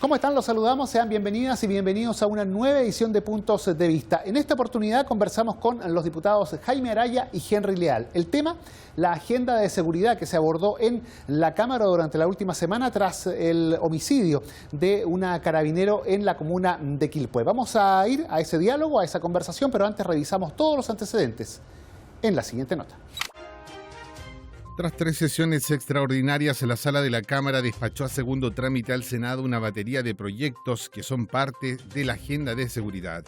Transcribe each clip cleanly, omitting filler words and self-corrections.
¿Cómo están? Los saludamos, sean bienvenidas y bienvenidos a una nueva edición de Puntos de Vista. En esta oportunidad conversamos con los diputados Jaime Araya y Henry Leal. El tema, la agenda de seguridad que se abordó en la Cámara durante la última semana tras el homicidio de una carabinero en la comuna de Quilpué. Vamos a ir a ese diálogo, a esa conversación, pero antes revisamos todos los antecedentes en la siguiente nota. Tras 3 sesiones extraordinarias, la sala de la Cámara despachó a segundo trámite al Senado una batería de proyectos que son parte de la agenda de seguridad.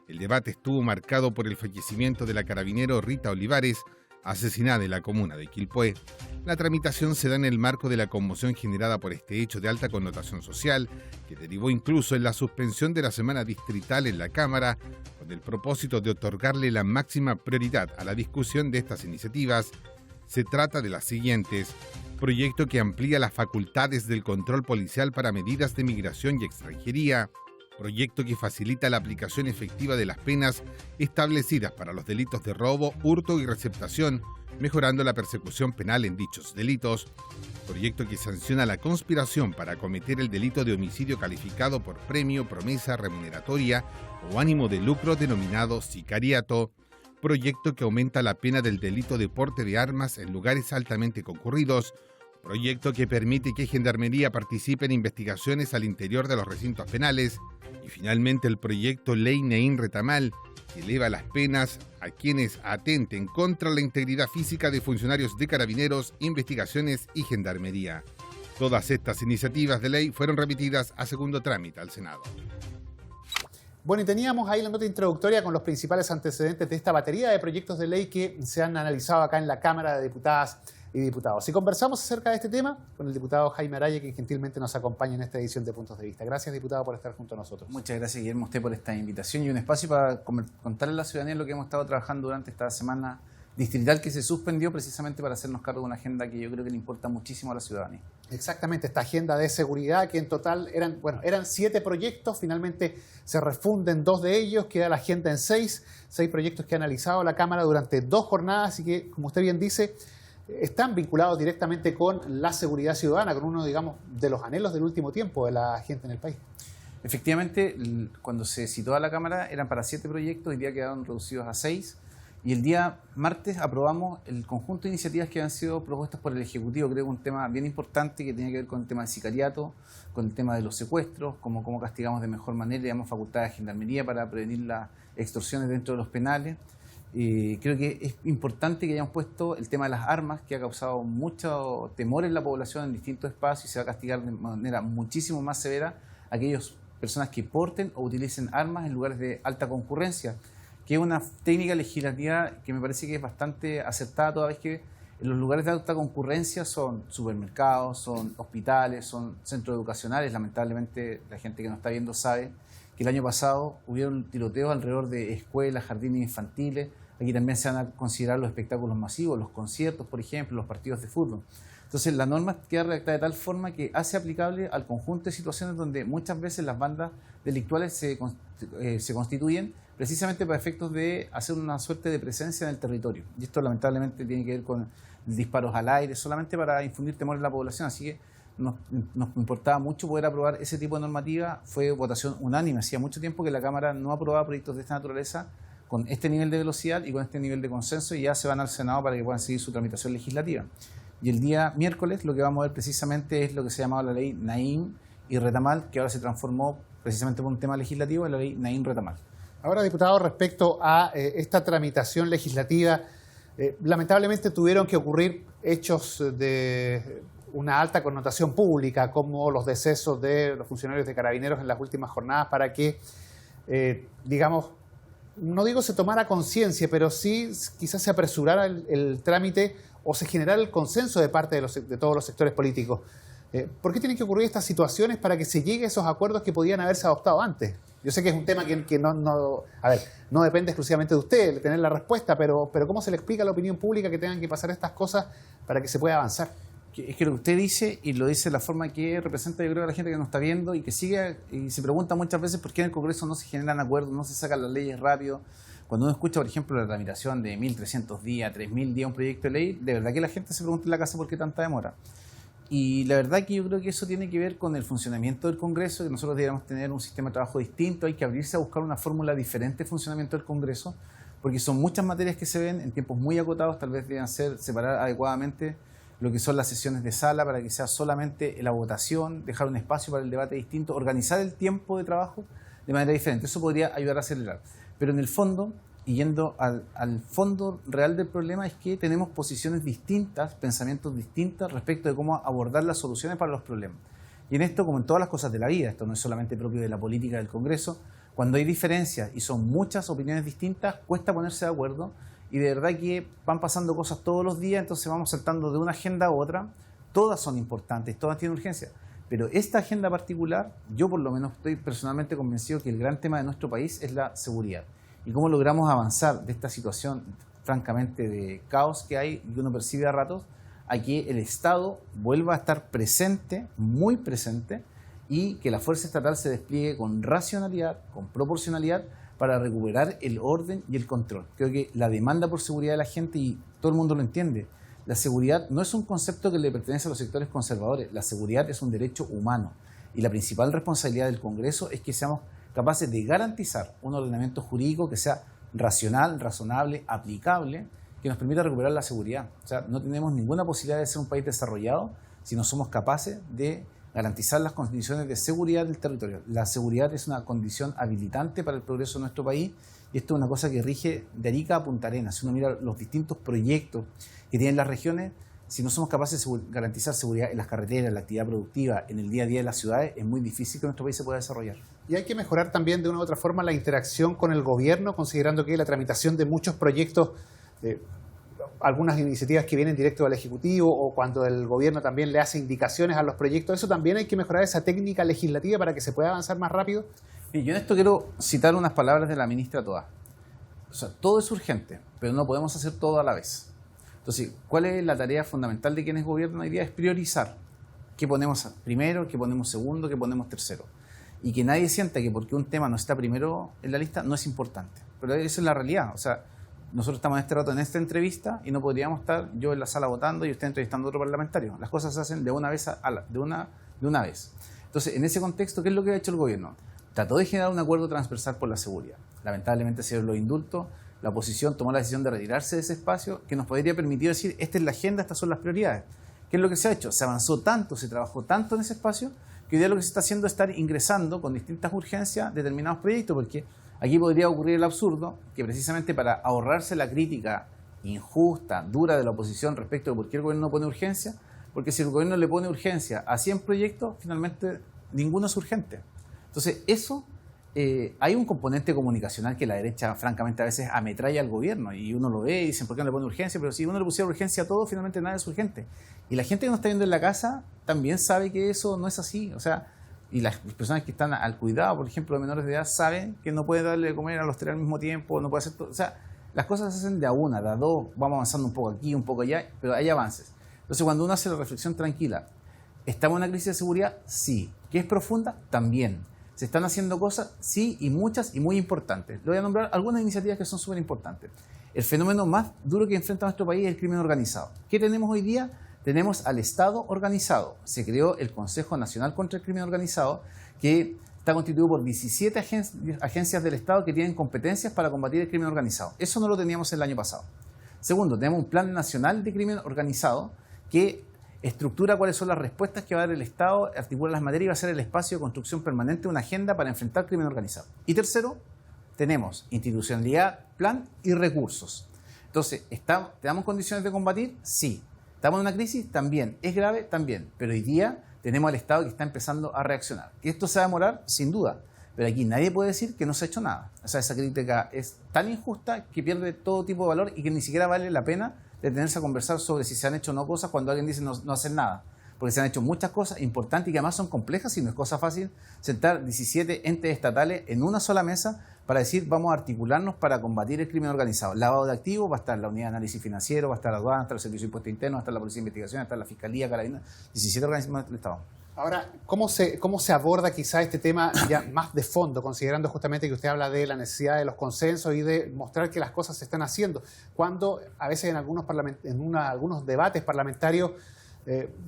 El debate estuvo marcado por el fallecimiento de la carabinero Rita Olivares, asesinada en la comuna de Quilpué. La tramitación se da en el marco de la conmoción generada por este hecho de alta connotación social, que derivó incluso en la suspensión de la semana distrital en la Cámara, con el propósito de otorgarle la máxima prioridad a la discusión de estas iniciativas. Se trata de las siguientes: proyecto que amplía las facultades del control policial para medidas de migración y extranjería, proyecto que facilita la aplicación efectiva de las penas establecidas para los delitos de robo, hurto y receptación, mejorando la persecución penal en dichos delitos, proyecto que sanciona la conspiración para cometer el delito de homicidio calificado por premio, promesa remuneratoria o ánimo de lucro denominado sicariato, proyecto que aumenta la pena del delito de porte de armas en lugares altamente concurridos, proyecto que permite que Gendarmería participe en investigaciones al interior de los recintos penales y finalmente el proyecto Ley Naín Retamal, que eleva las penas a quienes atenten contra la integridad física de funcionarios de Carabineros, Investigaciones y Gendarmería. Todas estas iniciativas de ley fueron remitidas a segundo trámite al Senado. Bueno, y teníamos ahí la nota introductoria con los principales antecedentes de esta batería de proyectos de ley que se han analizado acá en la Cámara de Diputadas y Diputados. Y conversamos acerca de este tema con el diputado Jaime Araya, que gentilmente nos acompaña en esta edición de Puntos de Vista. Gracias, diputado, por estar junto a nosotros. Muchas gracias, Guillermo, a usted por esta invitación y un espacio para contarle a la ciudadanía lo que hemos estado trabajando durante esta semana distrital que se suspendió precisamente para hacernos cargo de una agenda que yo creo que le importa muchísimo a la ciudadanía. Exactamente, esta agenda de seguridad que en total eran 7 proyectos, finalmente se refunden 2 de ellos, queda la agenda en 6 proyectos que ha analizado la Cámara durante 2 jornadas y que, como usted bien dice, están vinculados directamente con la seguridad ciudadana, con uno, digamos, de los anhelos del último tiempo de la gente en el país. Efectivamente, cuando se citó a la Cámara eran para 7 proyectos, hoy día quedaron reducidos a 6. Y el día martes aprobamos el conjunto de iniciativas que han sido propuestas por el Ejecutivo. Creo que es un tema bien importante que tiene que ver con el tema del sicariato, con el tema de los secuestros, cómo castigamos de mejor manera, le damos facultades a Gendarmería para prevenir las extorsiones dentro de los penales. Creo que es importante que hayamos puesto el tema de las armas, que ha causado mucho temor en la población en distintos espacios y se va a castigar de manera muchísimo más severa a aquellas personas que porten o utilicen armas en lugares de alta concurrencia, que es una técnica legislativa que me parece que es bastante acertada, toda vez que en los lugares de alta concurrencia son supermercados, son hospitales, son centros educacionales. Lamentablemente la gente que nos está viendo sabe que el año pasado hubieron tiroteos alrededor de escuelas, jardines infantiles. Aquí también se van a considerar los espectáculos masivos, los conciertos, por ejemplo, los partidos de fútbol. Entonces la norma queda redactada de tal forma que hace aplicable al conjunto de situaciones donde muchas veces las bandas delictuales se constituyen precisamente para efectos de hacer una suerte de presencia en el territorio. Y esto lamentablemente tiene que ver con disparos al aire, solamente para infundir temor en la población. Así que nos importaba mucho poder aprobar ese tipo de normativa. Fue votación unánime. Hacía mucho tiempo que la Cámara no aprobaba proyectos de esta naturaleza con este nivel de velocidad y con este nivel de consenso, y ya se van al Senado para que puedan seguir su tramitación legislativa. Y el día miércoles lo que vamos a ver precisamente es lo que se llamaba la ley Naín y Retamal, que ahora se transformó precisamente por un tema legislativo en la ley Naín Retamal. Ahora, diputado, respecto a esta tramitación legislativa, lamentablemente tuvieron que ocurrir hechos de una alta connotación pública, como los decesos de los funcionarios de Carabineros en las últimas jornadas, para que, digamos, no digo se tomara conciencia, pero sí quizás se apresurara el trámite o se generara el consenso de parte de todos los sectores políticos. ¿Por qué tienen que ocurrir estas situaciones para que se llegue a esos acuerdos que podían haberse adoptado antes? Yo sé que es un tema que no depende exclusivamente de usted tener la respuesta, pero ¿cómo se le explica a la opinión pública que tengan que pasar estas cosas para que se pueda avanzar? Es que lo que usted dice, y lo dice de la forma que representa, yo creo, a la gente que nos está viendo y que sigue y se pregunta muchas veces por qué en el Congreso no se generan acuerdos, no se sacan las leyes rápido. Cuando uno escucha, por ejemplo, la tramitación de 1.300 días, 3.000 días, un proyecto de ley, de verdad que la gente se pregunta en la casa por qué tanta demora. Y la verdad que yo creo que eso tiene que ver con el funcionamiento del Congreso, que nosotros deberíamos tener un sistema de trabajo distinto, hay que abrirse a buscar una fórmula diferente de funcionamiento del Congreso, porque son muchas materias que se ven en tiempos muy acotados, tal vez deberían ser separar adecuadamente lo que son las sesiones de sala para que sea solamente la votación, dejar un espacio para el debate distinto, organizar el tiempo de trabajo de manera diferente. Eso podría ayudar a acelerar. Pero en el fondo, y yendo al fondo real del problema, es que tenemos posiciones distintas, pensamientos distintos respecto de cómo abordar las soluciones para los problemas. Y en esto, como en todas las cosas de la vida, esto no es solamente propio de la política del Congreso, cuando hay diferencias y son muchas opiniones distintas, cuesta ponerse de acuerdo y de verdad que van pasando cosas todos los días, entonces vamos saltando de una agenda a otra, todas son importantes, todas tienen urgencia. Pero esta agenda particular, yo por lo menos estoy personalmente convencido que el gran tema de nuestro país es la seguridad. Y cómo logramos avanzar de esta situación, francamente, de caos que hay y que uno percibe a ratos, a que el Estado vuelva a estar presente, muy presente, y que la fuerza estatal se despliegue con racionalidad, con proporcionalidad, para recuperar el orden y el control. Creo que la demanda por seguridad de la gente, y todo el mundo lo entiende, la seguridad no es un concepto que le pertenece a los sectores conservadores, la seguridad es un derecho humano. Y la principal responsabilidad del Congreso es que seamos capaces de garantizar un ordenamiento jurídico que sea racional, razonable, aplicable, que nos permita recuperar la seguridad. O sea, no tenemos ninguna posibilidad de ser un país desarrollado si no somos capaces de garantizar las condiciones de seguridad del territorio. La seguridad es una condición habilitante para el progreso de nuestro país y esto es una cosa que rige de Arica a Punta Arenas. Si uno mira los distintos proyectos que tienen las regiones, si no somos capaces de garantizar seguridad en las carreteras, en la actividad productiva, en el día a día de las ciudades, es muy difícil que nuestro país se pueda desarrollar. Y hay que mejorar también de una u otra forma la interacción con el gobierno, considerando que la tramitación de muchos proyectos, algunas iniciativas que vienen directo del Ejecutivo o cuando el gobierno también le hace indicaciones a los proyectos, eso también hay que mejorar esa técnica legislativa para que se pueda avanzar más rápido. Y yo en esto quiero citar unas palabras de la ministra Toá. O sea, todo es urgente, pero no podemos hacer todo a la vez. Entonces, ¿cuál es la tarea fundamental de quienes gobiernan hoy día? Es priorizar. ¿Qué ponemos primero? ¿Qué ponemos segundo? ¿Qué ponemos tercero? Y que nadie sienta que porque un tema no está primero en la lista no es importante. Pero esa es la realidad. O sea, nosotros estamos en este rato en esta entrevista y no podríamos estar yo en la sala votando y usted entrevistando a otro parlamentario. Las cosas se hacen de una vez de una vez. Entonces, en ese contexto, ¿qué es lo que ha hecho el gobierno? Trató de generar un acuerdo transversal por la seguridad. Lamentablemente se dieron los indultos. La oposición tomó la decisión de retirarse de ese espacio que nos podría permitir decir, esta es la agenda, estas son las prioridades. ¿Qué es lo que se ha hecho? Se avanzó tanto, se trabajó tanto en ese espacio, que hoy día lo que se está haciendo es estar ingresando con distintas urgencias determinados proyectos, porque aquí podría ocurrir el absurdo que precisamente para ahorrarse la crítica injusta, dura de la oposición respecto de por qué el gobierno no pone urgencia, porque si el gobierno le pone urgencia a 100 proyectos, finalmente ninguno es urgente. Entonces, eso... hay un componente comunicacional que la derecha, francamente, a veces ametralla al gobierno y uno lo ve y dicen, ¿por qué no le pone urgencia? Pero si uno le pusiera urgencia a todo, finalmente nada es urgente. Y la gente que nos está viendo en la casa también sabe que eso no es así. O sea, y las personas que están al cuidado, por ejemplo, de menores de edad, saben que no puede darle de comer a los tres al mismo tiempo, no puede hacer todo. O sea, las cosas se hacen de a una, de a dos, vamos avanzando un poco aquí, un poco allá, pero hay avances. Entonces, cuando uno hace la reflexión tranquila, ¿estamos en una crisis de seguridad? Sí. ¿Que es profunda? También. ¿Se están haciendo cosas? Sí, y muchas y muy importantes. Le voy a nombrar algunas iniciativas que son súper importantes. El fenómeno más duro que enfrenta nuestro país es el crimen organizado. ¿Qué tenemos hoy día? Tenemos al Estado organizado. Se creó el Consejo Nacional contra el Crimen Organizado, que está constituido por 17 agencias del Estado que tienen competencias para combatir el crimen organizado. Eso no lo teníamos el año pasado. Segundo, tenemos un Plan Nacional de Crimen Organizado que estructura cuáles son las respuestas que va a dar el Estado, articula las materias y va a ser el espacio de construcción permanente de una agenda para enfrentar el crimen organizado. Y tercero, tenemos institucionalidad, plan y recursos. Entonces, ¿tenemos condiciones de combatir? Sí. ¿Estamos en una crisis? También. ¿Es grave? También. Pero hoy día tenemos al Estado que está empezando a reaccionar. ¿Que esto se va a demorar? Sin duda. Pero aquí nadie puede decir que no se ha hecho nada. O sea, esa crítica es tan injusta que pierde todo tipo de valor y que ni siquiera vale la pena detenerse a conversar sobre si se han hecho o no cosas cuando alguien dice no hacer nada. Porque se han hecho muchas cosas importantes y que además son complejas y no es cosa fácil sentar 17 entes estatales en una sola mesa para decir vamos a articularnos para combatir el crimen organizado. Lavado de activos, va a estar la Unidad de Análisis Financiero, va a estar la aduana, va a estar el Servicio de Impuestos Internos, va a estar la Policía de Investigación, va a estar la Fiscalía, Carabineros, 17 organismos del Estado. Ahora, ¿cómo se aborda quizá este tema ya más de fondo, considerando justamente que usted habla de la necesidad de los consensos y de mostrar que las cosas se están haciendo? Cuando a veces en algunos debates parlamentarios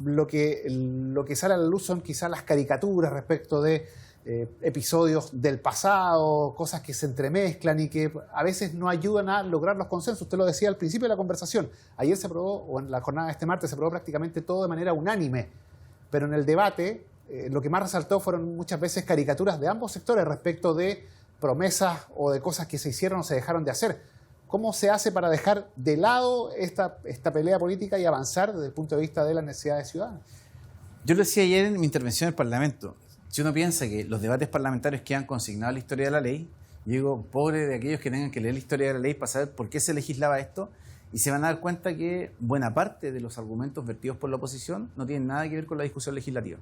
Lo que sale a la luz son quizás las caricaturas respecto de episodios del pasado, cosas que se entremezclan y que a veces no ayudan a lograr los consensos. Usted lo decía al principio de la conversación. Ayer se aprobó, o en la jornada de este martes, se aprobó prácticamente todo de manera unánime. Pero en el debate, lo que más resaltó fueron muchas veces caricaturas de ambos sectores respecto de promesas o de cosas que se hicieron o se dejaron de hacer. ¿Cómo se hace para dejar de lado esta pelea política y avanzar desde el punto de vista de las necesidades ciudadanas? Yo lo decía ayer en mi intervención en el Parlamento. Si uno piensa que los debates parlamentarios quedan consignados a la historia de la ley, yo digo, pobre de aquellos que tengan que leer la historia de la ley para saber por qué se legislaba esto, y se van a dar cuenta que buena parte de los argumentos vertidos por la oposición no tienen nada que ver con la discusión legislativa.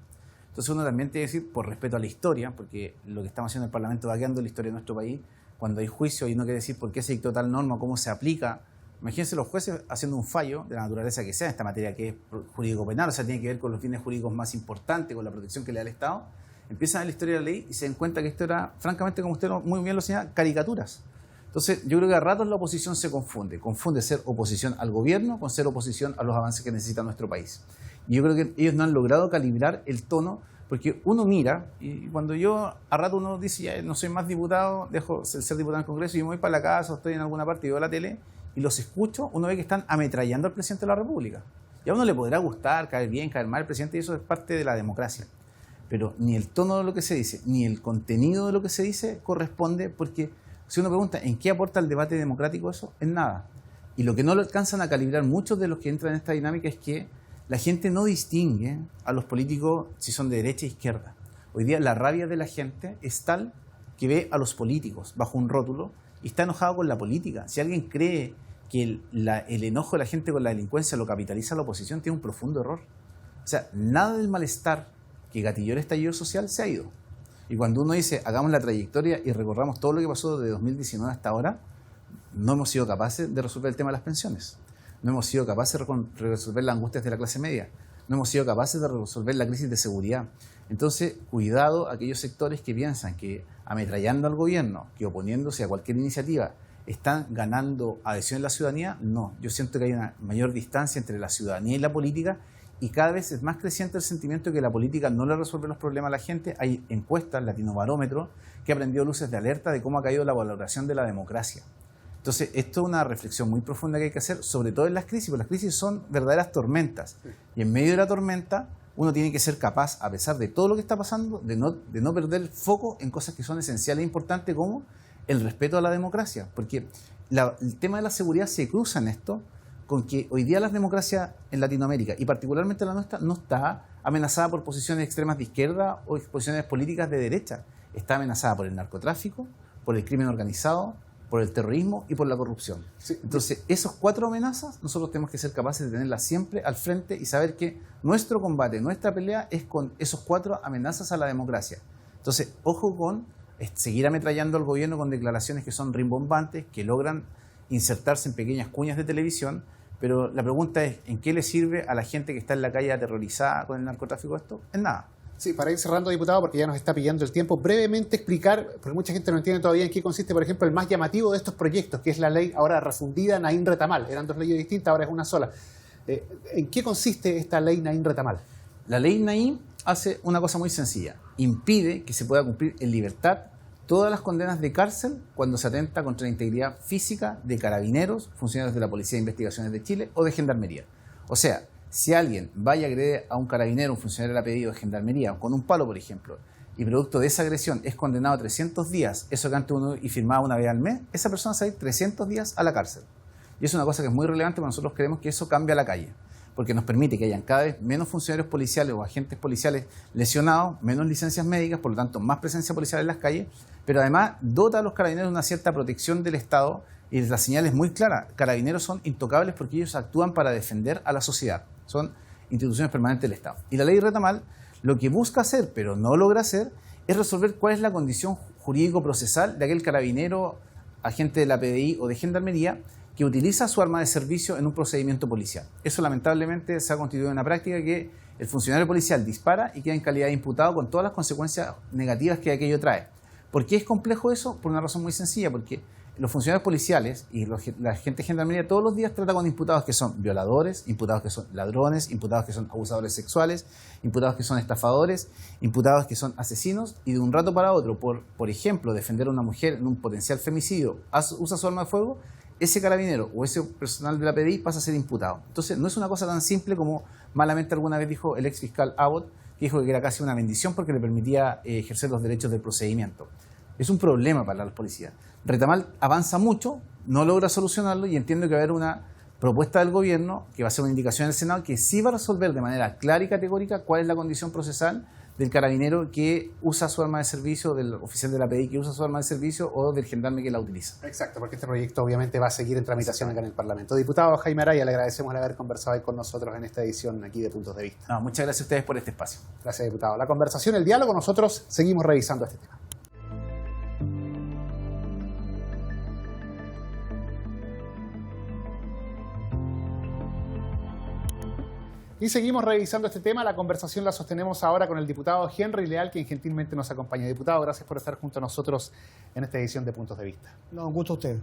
Entonces uno también tiene que decir, por respeto a la historia, porque lo que estamos haciendo en el Parlamento va quedando la historia de nuestro país, cuando hay juicio y uno quiere decir por qué se dictó tal norma, cómo se aplica. Imagínense los jueces haciendo un fallo de la naturaleza que sea en esta materia, que es jurídico penal, o sea, tiene que ver con los fines jurídicos más importantes, con la protección que le da el Estado. Empiezan a ver la historia de la ley y se dan cuenta que esto era, francamente, como usted muy bien lo señala, caricaturas. Entonces, yo creo que a ratos la oposición se confunde. Confunde ser oposición al gobierno con ser oposición a los avances que necesita nuestro país. Y yo creo que ellos no han logrado calibrar el tono, porque uno mira, y cuando yo, a rato uno dice, ya no soy más diputado, dejo ser diputado en el Congreso y me voy para la casa o estoy en alguna parte y veo la tele y los escucho, uno ve que están ametrallando al presidente de la República. Y a uno le podrá gustar, caer bien, caer mal el presidente, y eso es parte de la democracia. Pero ni el tono de lo que se dice, ni el contenido de lo que se dice corresponde, porque si uno pregunta ¿en qué aporta el debate democrático eso? En nada. Y lo que no lo alcanzan a calibrar muchos de los que entran en esta dinámica es que la gente no distingue a los políticos si son de derecha e izquierda. Hoy día la rabia de la gente es tal que ve a los políticos bajo un rótulo y está enojado con la política. Si alguien cree que el enojo de la gente con la delincuencia lo capitaliza la oposición, tiene un profundo error. O sea, nada del malestar que gatilló el estallido social se ha ido. Y cuando uno dice, hagamos la trayectoria y recorramos todo lo que pasó de 2019 hasta ahora, no hemos sido capaces de resolver el tema de las pensiones. No hemos sido capaces de resolver las angustias de la clase media. No hemos sido capaces de resolver la crisis de seguridad. Entonces, cuidado a aquellos sectores que piensan que ametrallando al gobierno, que oponiéndose a cualquier iniciativa, están ganando adhesión en la ciudadanía. No, yo siento que hay una mayor distancia entre la ciudadanía y la política, y cada vez es más creciente el sentimiento de que la política no le resuelve los problemas a la gente. Hay encuestas, Latinobarómetro, que ha prendido luces de alerta de cómo ha caído la valoración de la democracia. Entonces, esto es una reflexión muy profunda que hay que hacer, sobre todo en las crisis, porque las crisis son verdaderas tormentas. Y en medio de la tormenta, uno tiene que ser capaz, a pesar de todo lo que está pasando, de no perder el foco en cosas que son esenciales e importantes, como el respeto a la democracia. Porque el tema de la seguridad se cruza en esto, con que hoy día las democracias en Latinoamérica, y particularmente la nuestra, no está amenazada por posiciones extremas de izquierda o posiciones políticas de derecha. Está amenazada por el narcotráfico, por el crimen organizado, por el terrorismo y por la corrupción. Sí. Entonces, esas 4 amenazas, nosotros tenemos que ser capaces de tenerlas siempre al frente y saber que nuestro combate, nuestra pelea es con esos 4 amenazas a la democracia. Entonces, ojo con seguir ametrallando al gobierno con declaraciones que son rimbombantes, que logran insertarse en pequeñas cuñas de televisión, pero la pregunta es, ¿en qué le sirve a la gente que está en la calle aterrorizada con el narcotráfico esto? En nada. Sí, para ir cerrando, diputado, porque ya nos está pillando el tiempo, brevemente explicar, porque mucha gente no entiende todavía en qué consiste, por ejemplo, el más llamativo de estos proyectos, que es la ley ahora refundida Naín Retamal. Eran 2 leyes distintas, ahora es una sola. ¿En qué consiste esta ley Naín Retamal? La ley Naín hace una cosa muy sencilla. Impide que se pueda cumplir en libertad todas las condenas de cárcel cuando se atenta contra la integridad física de carabineros, funcionarios de la Policía de Investigaciones de Chile o de Gendarmería. O sea, si alguien vaya a agredir a un carabinero, un funcionario de la PDI o de Gendarmería, con un palo, por ejemplo, y producto de esa agresión es condenado a 300 días, eso que antes uno y firmaba una vez al mes, esa persona se va a ir 300 días a la cárcel. Y es una cosa que es muy relevante, porque nosotros creemos que eso cambia la calle, porque nos permite que hayan cada vez menos funcionarios policiales o agentes policiales lesionados, menos licencias médicas, por lo tanto más presencia policial en las calles, pero además dota a los carabineros de una cierta protección del Estado, y la señal es muy clara: carabineros son intocables porque ellos actúan para defender a la sociedad, son instituciones permanentes del Estado. Y la ley Retamal lo que busca hacer, pero no logra hacer, es resolver cuál es la condición jurídico-procesal de aquel carabinero, agente de la PDI o de Gendarmería que utiliza su arma de servicio en un procedimiento policial. Eso lamentablemente se ha constituido en una práctica que el funcionario policial dispara y queda en calidad de imputado con todas las consecuencias negativas que aquello trae. ¿Por qué es complejo eso? Por una razón muy sencilla, porque los funcionarios policiales y la gente de gendarmería todos los días trata con imputados que son violadores, imputados que son ladrones, imputados que son abusadores sexuales, imputados que son estafadores, imputados que son asesinos, y de un rato para otro, por ejemplo, defender a una mujer en un potencial femicidio, usa su arma de fuego, ese carabinero o ese personal de la PDI pasa a ser imputado. Entonces, no es una cosa tan simple como malamente alguna vez dijo el ex fiscal Abbott, que dijo que era casi una bendición porque le permitía ejercer los derechos del procedimiento. Es un problema para los policías. Retamal avanza mucho, no logra solucionarlo, y entiendo que va a haber una propuesta del gobierno, que va a ser una indicación del Senado, que sí va a resolver de manera clara y categórica cuál es la condición procesal del carabinero que usa su arma de servicio, del oficial de la PDI que usa su arma de servicio, o del gendarme que la utiliza. Exacto, porque este proyecto obviamente va a seguir en tramitación acá en el Parlamento. Diputado Jaime Araya, le agradecemos el haber conversado hoy con nosotros en esta edición aquí de Puntos de Vista. No, muchas gracias a ustedes por este espacio. Gracias, diputado. La conversación, el diálogo, nosotros seguimos revisando este tema. Y seguimos revisando este tema. La conversación la sostenemos ahora con el diputado Henry Leal, quien gentilmente nos acompaña. Diputado, gracias por estar junto a nosotros en esta edición de Puntos de Vista. No, un gusto a usted.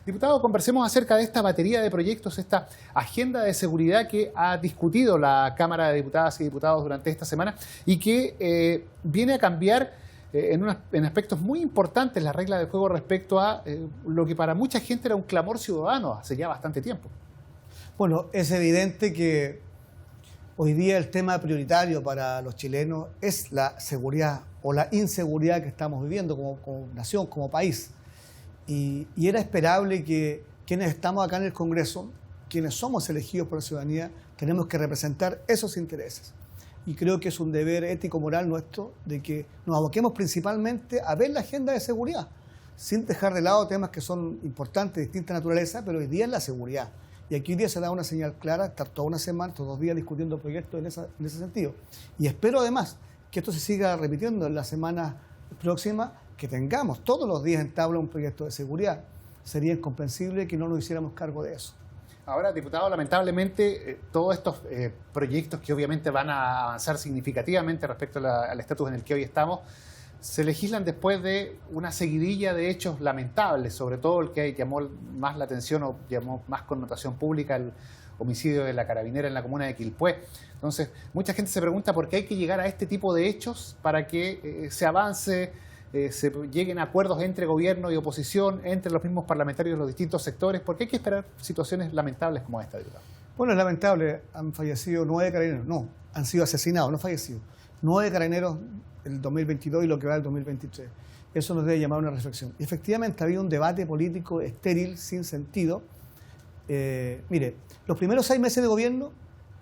Diputado, conversemos acerca de esta batería de proyectos, esta agenda de seguridad que ha discutido la Cámara de Diputadas y Diputados durante esta semana y que viene a cambiar en aspectos muy importantes la regla del juego respecto a lo que para mucha gente era un clamor ciudadano hace ya bastante tiempo. Bueno, es evidente que hoy día el tema prioritario para los chilenos es la seguridad o la inseguridad que estamos viviendo como nación, como país. Y era esperable que quienes estamos acá en el Congreso, quienes somos elegidos por la ciudadanía, tenemos que representar esos intereses. Y creo que es un deber ético-moral nuestro de que nos aboquemos principalmente a ver la agenda de seguridad, sin dejar de lado temas que son importantes, de distinta naturaleza, pero hoy día es la seguridad. Y aquí hoy día se da una señal clara, estar toda una semana, todos los días discutiendo proyectos en ese sentido. Y espero además que esto se siga repitiendo en la semana próxima, que tengamos todos los días en tabla un proyecto de seguridad. Sería incomprensible que no nos hiciéramos cargo de eso. Ahora, diputado, lamentablemente todos estos proyectos que obviamente van a avanzar significativamente respecto al estatus en el que hoy estamos, se legislan después de una seguidilla de hechos lamentables, sobre todo el que llamó más la atención o llamó más connotación pública, el homicidio de la carabinera en la comuna de Quilpué. Entonces, mucha gente se pregunta por qué hay que llegar a este tipo de hechos para que se avance, se lleguen a acuerdos entre gobierno y oposición, entre los mismos parlamentarios de los distintos sectores. ¿Por qué hay que esperar situaciones lamentables como esta, diputado? Bueno, es lamentable. Han fallecido 9 carabineros. No, han sido asesinados, no fallecidos. 9 carabineros en el 2022 y lo que va del 2023. Eso nos debe llamar a una reflexión. Y efectivamente había un debate político estéril, sin sentido. Mire, los primeros 6 meses de gobierno,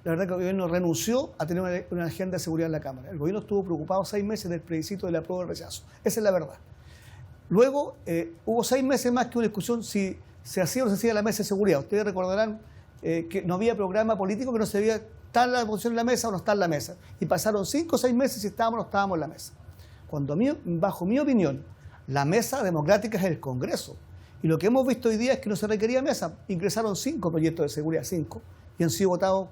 la verdad que el gobierno renunció a tener una agenda de seguridad en la Cámara. El gobierno estuvo preocupado 6 meses del plebiscito del apruebo y el rechazo. Esa es la verdad. Luego hubo 6 meses más que una discusión si se hacía o no se hacía la mesa de seguridad. Ustedes recordarán que no había programa político, que no se veía ¿está la posición en la mesa o no está en la mesa? Y pasaron 5 o 6 meses y estábamos o no estábamos en la mesa. Cuando bajo mi opinión, la mesa democrática es el Congreso. Y lo que hemos visto hoy día es que no se requería mesa. Ingresaron 5 proyectos de seguridad, 5, y han sido votados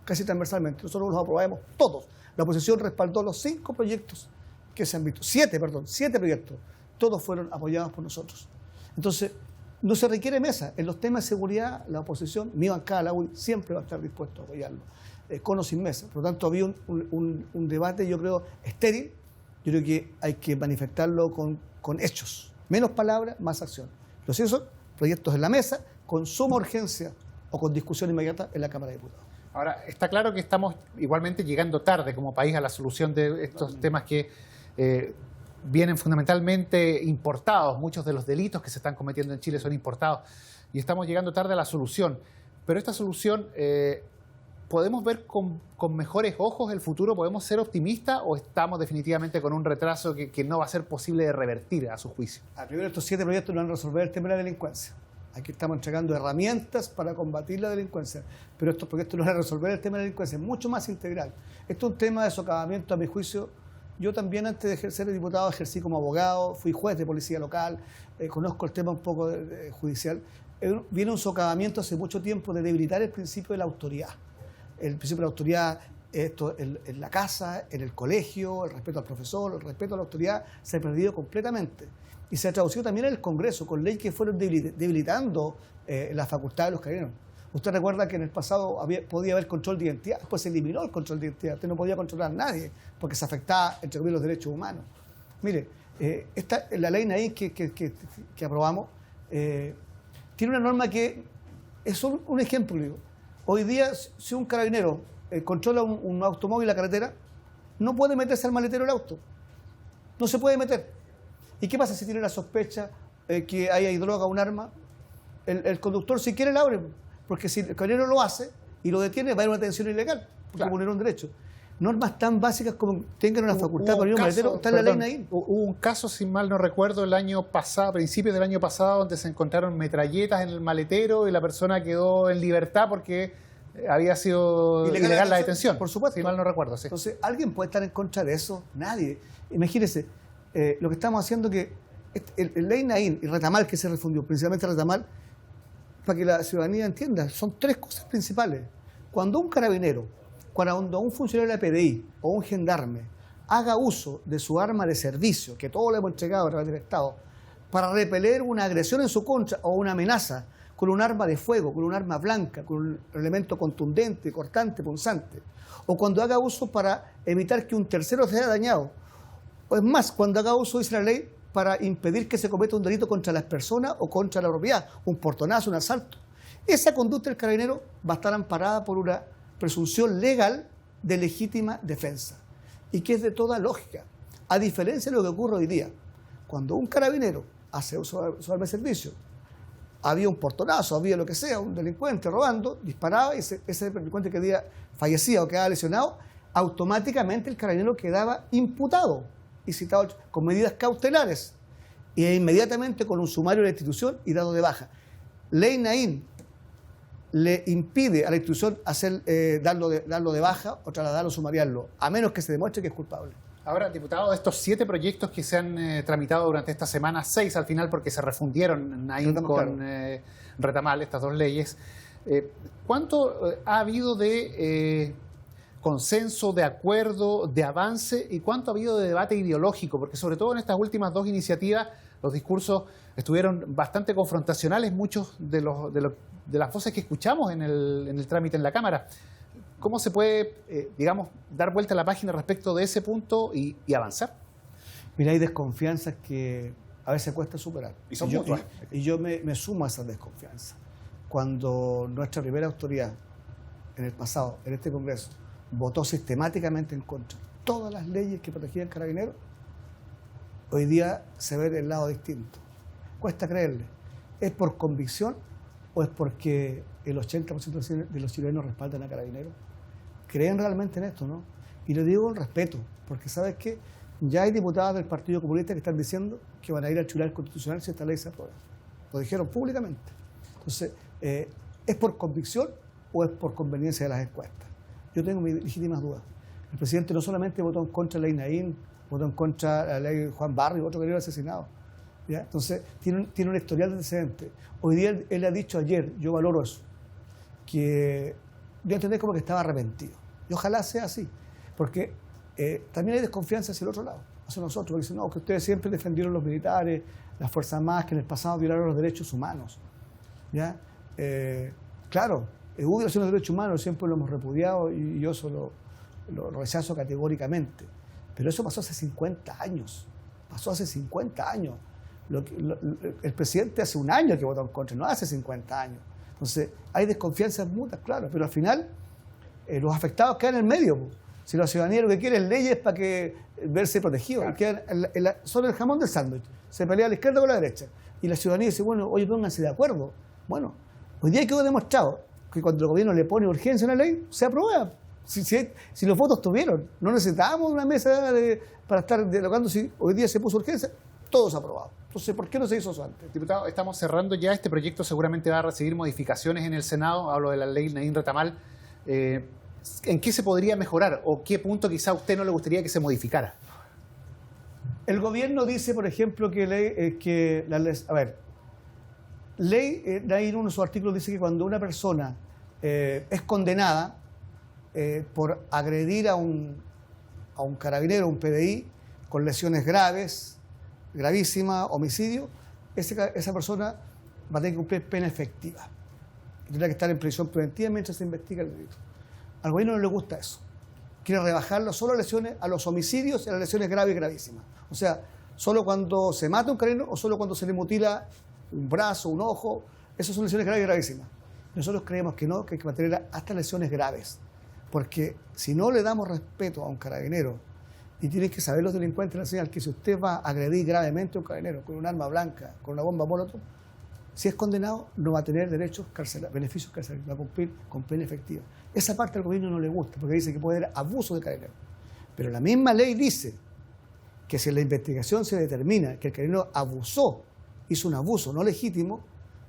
casi transversalmente. Nosotros los aprobamos todos. La oposición respaldó los 5 proyectos que se han visto. 7 proyectos. Todos fueron apoyados por nosotros. Entonces, no se requiere mesa. En los temas de seguridad, la oposición, mi bancada, la UDI, siempre va a estar dispuesto a apoyarlo, con o sin mesa. Por lo tanto, había un debate, yo creo, estéril. Yo creo que hay que manifestarlo con hechos. Menos palabras, más acción. Los son proyectos en la mesa, con suma urgencia o con discusión inmediata en la Cámara de Diputados. Ahora, está claro que estamos igualmente llegando tarde como país a la solución de estos temas que vienen fundamentalmente importados. Muchos de los delitos que se están cometiendo en Chile son importados y estamos llegando tarde a la solución. Pero esta solución, ¿podemos ver con mejores ojos el futuro? ¿Podemos ser optimistas o estamos definitivamente con un retraso que no va a ser posible de revertir a su juicio? Primero, estos 7 proyectos no van a resolver el tema de la delincuencia. Aquí estamos entregando herramientas para combatir la delincuencia, pero estos proyectos no van a resolver el tema de la delincuencia, es mucho más integral. Esto es un tema de socavamiento, a mi juicio. Yo también, antes de ejercer de diputado, ejercí como abogado, fui juez de policía local, conozco el tema un poco judicial. Viene un socavamiento hace mucho tiempo de debilitar el principio de la autoridad. El principio de la autoridad esto en la casa, en el colegio, el respeto al profesor, el respeto a la autoridad se ha perdido completamente. Y se ha traducido también en el Congreso, con leyes que fueron debilitando la facultad de los carabineros. Usted recuerda que en el pasado podía haber control de identidad, después se eliminó el control de identidad. Usted no podía controlar a nadie porque se afectaba, entre comillas, los derechos humanos. Mire, la ley Naín que aprobamos tiene una norma que es un ejemplo. Digo. Hoy día, si un carabinero controla un automóvil en la carretera, no puede meterse al maletero del auto. No se puede meter. ¿Y qué pasa si tiene la sospecha que hay droga o un arma? El conductor, si quiere, la abre. Porque si el carabinero lo hace y lo detiene, va a haber una detención ilegal, porque vulneró un derecho. Normas tan básicas como tengan una facultad para ir a un maletero, está en la ley Naín. Hubo un caso, si mal no recuerdo, el año pasado, principios del año pasado, donde se encontraron metralletas en el maletero y la persona quedó en libertad porque había sido ilegal la detención. Por supuesto. Si mal no recuerdo, sí. Entonces, ¿alguien puede estar en contra de eso? Nadie. Imagínense, lo que estamos haciendo que el ley Naín y Retamal, que se refundió, principalmente Retamal, para que la ciudadanía entienda, son tres cosas principales. Cuando un carabinero, cuando un funcionario de la PDI o un gendarme haga uso de su arma de servicio, que todos le hemos entregado a través del Estado, para repeler una agresión en su contra o una amenaza con un arma de fuego, con un arma blanca, con un elemento contundente, cortante, punzante, o cuando haga uso para evitar que un tercero sea dañado, o es más, cuando haga uso, dice la ley, para impedir que se cometa un delito contra las personas o contra la propiedad, un portonazo, un asalto. Esa conducta del carabinero va a estar amparada por una presunción legal de legítima defensa y que es de toda lógica, a diferencia de lo que ocurre hoy día. Cuando un carabinero hace uso de su arma de servicio, había un portonazo, había lo que sea, un delincuente robando, disparaba y ese delincuente que fallecía o quedaba lesionado, automáticamente el carabinero quedaba imputado y citado con medidas cautelares e inmediatamente con un sumario de la institución y dado de baja. Ley Naín le impide a la institución darlo de baja o trasladarlo, sumariarlo, a menos que se demuestre que es culpable. Ahora, diputado, de estos 7 proyectos que se han tramitado durante esta semana, 6 al final porque se refundieron Naín con Retamal, estas dos leyes, ¿cuánto ha habido de consenso, de acuerdo, de avance y cuánto ha habido de debate ideológico? Porque sobre todo en estas últimas 2 iniciativas los discursos estuvieron bastante confrontacionales, muchos de las voces que escuchamos en el trámite en la Cámara. ¿Cómo se puede, dar vuelta a la página respecto de ese punto y avanzar? Mira, hay desconfianzas que a veces cuesta superar. Y son mutuas. Y yo me sumo a esas desconfianzas. Cuando nuestra primera autoridad, en el pasado, en este Congreso, votó sistemáticamente en contra todas las leyes que protegían carabineros, hoy día se ve del lado distinto. Cuesta creerle. ¿Es por convicción o es porque el 80% de los chilenos respaldan a carabineros? ¿Creen realmente en esto, no? Y lo digo con respeto, porque ¿sabes qué? Ya hay diputados del Partido Comunista que están diciendo que van a ir al Tribunal Constitucional si esta ley se aprueba. Lo dijeron públicamente. Entonces, ¿es por convicción o es por conveniencia de las encuestas? Yo tengo mis legítimas dudas. El presidente no solamente votó en contra de la ley Naín, votó en contra de la ley Juan Barrio, otro que había asesinado. ¿Ya? Entonces, tiene un historial de antecedentes. Hoy día él ha dicho ayer, yo valoro eso, que yo entendí como que estaba arrepentido. Y ojalá sea así, porque también hay desconfianza hacia el otro lado, hacia nosotros, porque dicen, no, que ustedes siempre defendieron los militares, las Fuerzas Armadas que en el pasado violaron los derechos humanos. ¿Ya? Claro, violación de los derechos humanos siempre lo hemos repudiado y yo eso lo rechazo categóricamente. Pero eso pasó hace 50 años. Pasó hace 50 años. El presidente hace un año que votó en contra, no hace 50 años. Entonces, hay desconfianzas mutuas, claro, pero al final los afectados quedan en el medio. Si la ciudadanía lo que quiere es leyes para que verse protegidos, claro. Quedan son el jamón del sándwich. Se pelea a la izquierda con la derecha. Y la ciudadanía dice, bueno, oye, pónganse de acuerdo. Bueno, hoy día quedó demostrado que cuando el gobierno le pone urgencia a una ley, se aprueba. Si los votos tuvieron, no necesitábamos una mesa para estar dialogando. Si hoy día se puso urgencia, todo se ha aprobado. Entonces, ¿por qué no se hizo eso antes? Diputado, estamos cerrando ya. Este proyecto seguramente va a recibir modificaciones en el Senado. Hablo de la ley Naín Retamal. ¿En qué se podría mejorar o qué punto quizá a usted no le gustaría que se modificara? El gobierno dice, por ejemplo, que ley Naín, uno de sus artículos dice que cuando una persona es condenada por agredir a un carabinero, un PDI, con lesiones graves, gravísimas, homicidio, esa persona va a tener que cumplir pena efectiva. Tendrá que estar en prisión preventiva mientras se investiga el delito. Al gobierno no le gusta eso. Quiere rebajarlo solo a los homicidios y a las lesiones graves y gravísimas. O sea, solo cuando se mata un carabinero o solo cuando se le mutila un brazo, un ojo. Esas son lesiones graves y gravísimas. Nosotros creemos que no, que hay que mantener hasta lesiones graves. Porque si no le damos respeto a un carabinero, y tienen que saber los delincuentes la señal que si usted va a agredir gravemente a un carabinero con un arma blanca, con una bomba molotov, si es condenado no va a tener derechos carcelarios, beneficios carcelarios, va a cumplir con pena efectiva. Esa parte al gobierno no le gusta porque dice que puede haber abuso de carabinero. Pero la misma ley dice que si en la investigación se determina que el carabinero abusó, hizo un abuso no legítimo,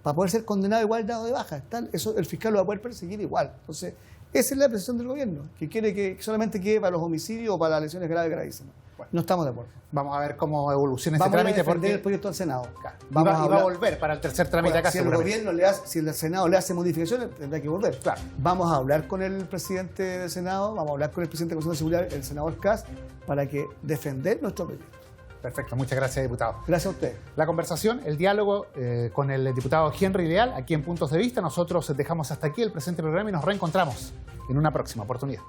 para poder ser condenado igual dado de baja. Eso el fiscal lo va a poder perseguir igual. Entonces, esa es la presión del gobierno, que quiere que solamente quede para los homicidios o para las lesiones graves y gravísimas. Bueno, no estamos de acuerdo. Vamos a ver cómo evoluciona este Vamos trámite. A defender el proyecto al Senado. Claro. Va a volver para el tercer trámite acá. Si el Senado le hace modificaciones, tendrá que volver. Claro. Vamos a hablar con el presidente del Senado, vamos a hablar con el presidente del Consejo de Seguridad, el senador Kast, para que defender nuestro proyecto. Perfecto, muchas gracias, diputado. Gracias a usted. La conversación, el diálogo con el diputado Henry Leal, aquí en Puntos de Vista. Nosotros dejamos hasta aquí el presente programa y nos reencontramos en una próxima oportunidad.